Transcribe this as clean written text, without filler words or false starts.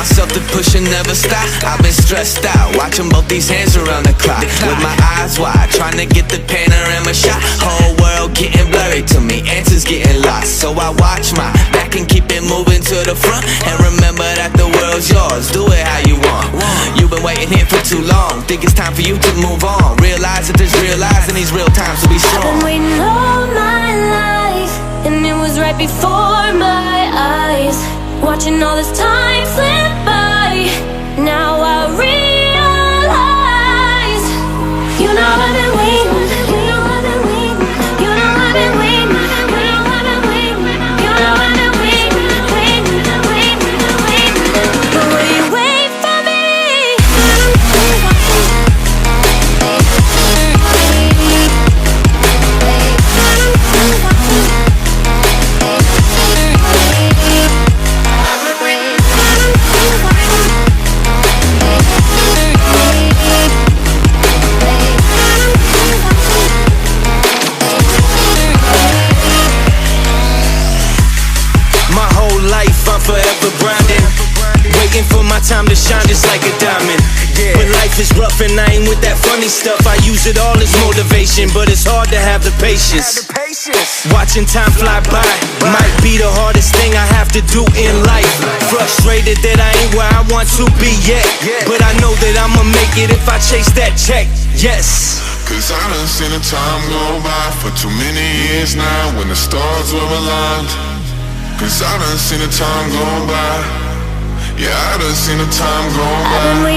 myself to push and never stop. I've been stressed out, watching both these hands around the clock. With my eyes wide, trying to get the panorama shot. Whole world getting blurry to me, answers getting lost. So I watch my back and keep it moving to the front. And remember that the world's yours, do it how you want. You've been waiting here for too long, think it's time for you to move on. Realize that there's real lies in these real times to be strong. I've been waiting all my life, and it was right before my eyes, watching all this time slip by. Now I realize, you know I've been waiting, you know I've been waiting, you know I've been waiting, you know I've been waiting, you know I've been waiting, waiting, waiting. But will you wait for me? I'm forever grinding, waiting for my time to shine just like a diamond. When life is rough and I ain't with that funny stuff, I use it all as motivation, but it's hard to have the patience. Watching time fly by might be the hardest thing I have to do in life. Frustrated that I ain't where I want to be yet, but I know that I'ma make it if I chase that check. Yes. Cause I done seen the time go by for too many years now when the stars were aligned. Cause I done seen the time go by. Yeah, I done seen the time go by.